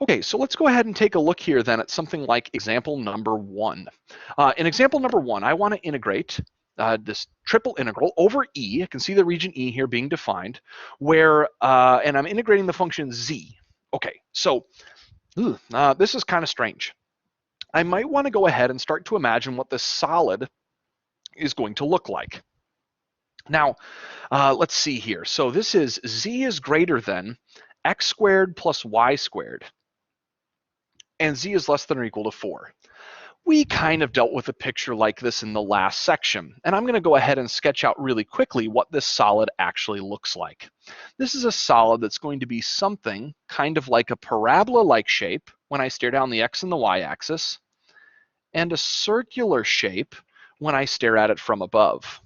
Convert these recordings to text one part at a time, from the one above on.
Okay, so let's go ahead and take a look here then at something like example number 1. In example number 1, I want to integrate this triple integral over E. I can see the region E here being defined, where, and I'm integrating the function z. Okay, so this is kind of strange. I might want to go ahead and start to imagine what this solid is going to look like. Now, let's see here. So this is z is greater than x squared plus y squared, and z is less than or equal to 4. We kind of dealt with a picture like this in the last section, and I'm going to go ahead and sketch out really quickly what this solid actually looks like. This is a solid that's going to be something kind of like a parabola-like shape when I stare down the x and the y axis, and a circular shape when I stare at it from above.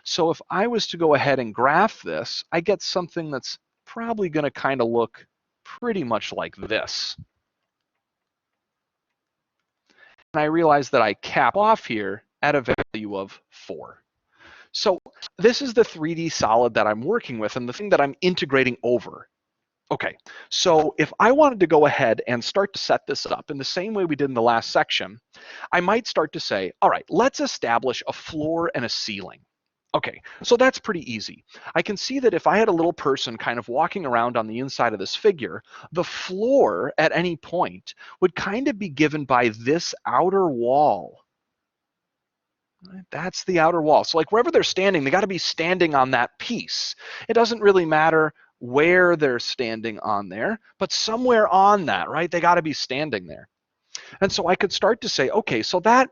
So if I was to go ahead and graph this, I get something that's probably going to kind of look pretty much like this. And I realize that I cap off here at a value of 4. So this is the 3D solid that I'm working with and the thing that I'm integrating over. Okay, so if I wanted to go ahead and start to set this up in the same way we did in the last section, I might start to say, all right, let's establish a floor and a ceiling. Okay, so that's pretty easy. I can see that if I had a little person kind of walking around on the inside of this figure, the floor at any point would kind of be given by this outer wall. That's the outer wall. So like wherever they're standing, they got to be standing on that piece. It doesn't really matter where they're standing on there, but somewhere on that, right? They got to be standing there. And so I could start to say, okay, so that,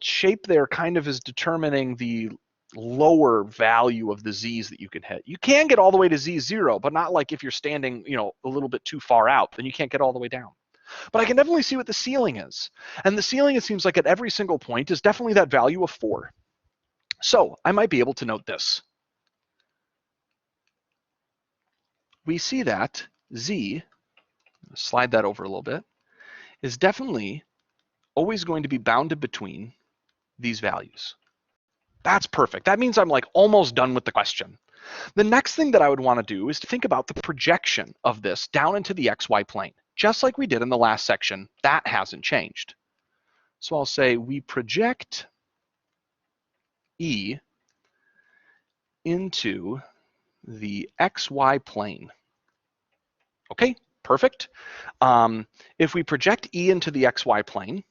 shape there kind of is determining the lower value of the z's that you can hit. You can get all the way to z0, but not like if you're standing, a little bit too far out, then you can't get all the way down. But I can definitely see what the ceiling is. And the ceiling, it seems like at every single point, is definitely that value of 4. So I might be able to note this. We see that z, slide that over a little bit, is definitely always going to be bounded between these values. That's perfect. That means I'm like almost done with the question. The next thing that I would want to do is to think about the projection of this down into the xy plane. Just like we did in the last section, that hasn't changed. So I'll say we project E into the xy plane. Okay, perfect. If we project E into the xy plane,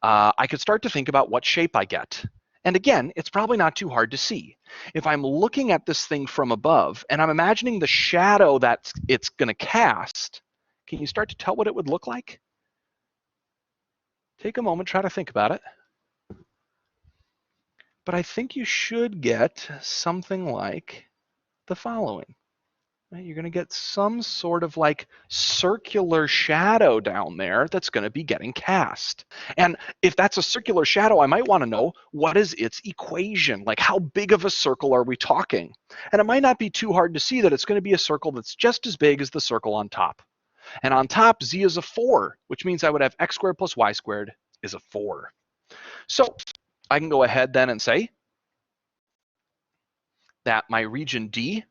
I could start to think about what shape I get. And again, it's probably not too hard to see. If I'm looking at this thing from above and I'm imagining the shadow that it's going to cast, can you start to tell what it would look like? Take a moment, try to think about it. But I think you should get something like the following. You're going to get some sort of like circular shadow down there that's going to be getting cast. And if that's a circular shadow, I might want to know what is its equation? Like how big of a circle are we talking? And it might not be too hard to see that it's going to be a circle that's just as big as the circle on top. And on top, z is a 4, which means I would have x squared plus y squared is a 4. So I can go ahead then and say that my region D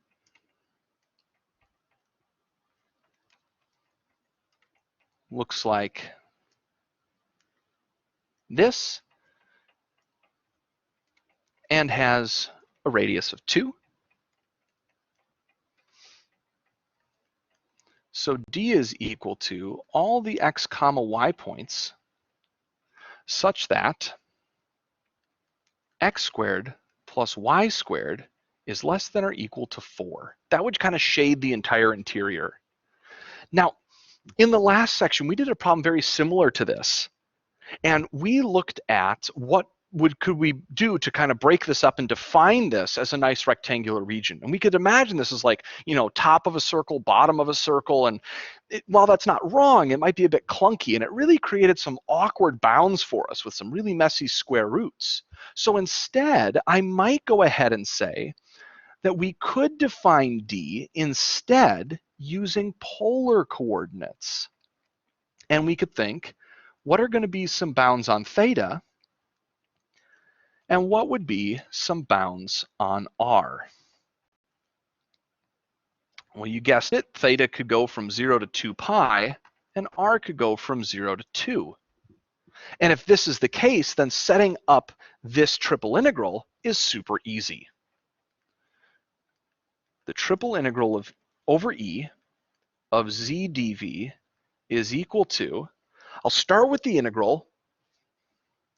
looks like this and has a radius of 2. So D is equal to all the x comma y points such that x squared plus y squared is less than or equal to 4. That would kind of shade the entire interior. Now, in the last section, we did a problem very similar to this. And we looked at what could we do to kind of break this up and define this as a nice rectangular region. And we could imagine this as like, top of a circle, bottom of a circle. And while that's not wrong, it might be a bit clunky. And it really created some awkward bounds for us with some really messy square roots. So instead, I might go ahead and say that we could define D instead using polar coordinates. And we could think, what are going to be some bounds on theta? And what would be some bounds on r? Well, you guessed it, theta could go from 0 to 2 pi, and r could go from 0 to 2. And if this is the case, then setting up this triple integral is super easy. The triple integral of over e of z dv is equal to, I'll start with the integral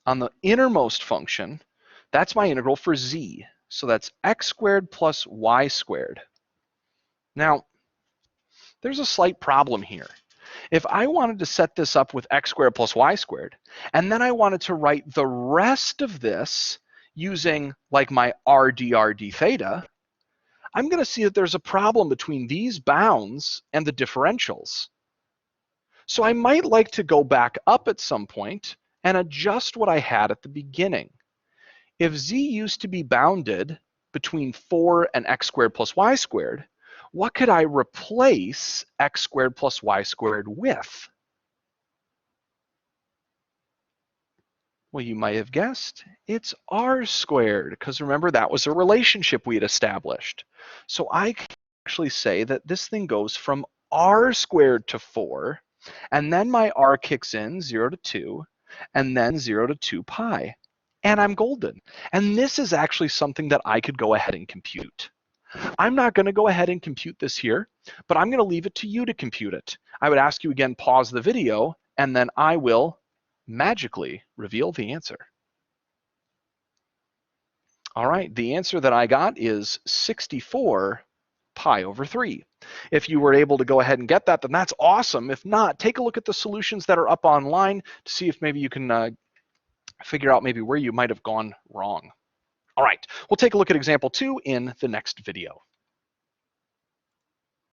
on the innermost function. That's my integral for z. So that's x squared plus y squared. Now, there's a slight problem here. If I wanted to set this up with x squared plus y squared, and then I wanted to write the rest of this using like my r dr d theta, I'm going to see that there's a problem between these bounds and the differentials. So I might like to go back up at some point and adjust what I had at the beginning. If z used to be bounded between 4 and x squared plus y squared, what could I replace x squared plus y squared with? Well, you might have guessed, it's r squared, because remember, that was a relationship we had established. So I can actually say that this thing goes from r squared to 4, and then my r kicks in 0 to 2, and then 0 to 2 pi. And I'm golden. And this is actually something that I could go ahead and compute. I'm not going to go ahead and compute this here, but I'm going to leave it to you to compute it. I would ask you again, pause the video, and then I will magically reveal the answer. All right, the answer that I got is 64 pi over 3. If you were able to go ahead and get that, then that's awesome. If not, take a look at the solutions that are up online to see if maybe you can figure out maybe where you might have gone wrong. All right, we'll take a look at example 2 in the next video.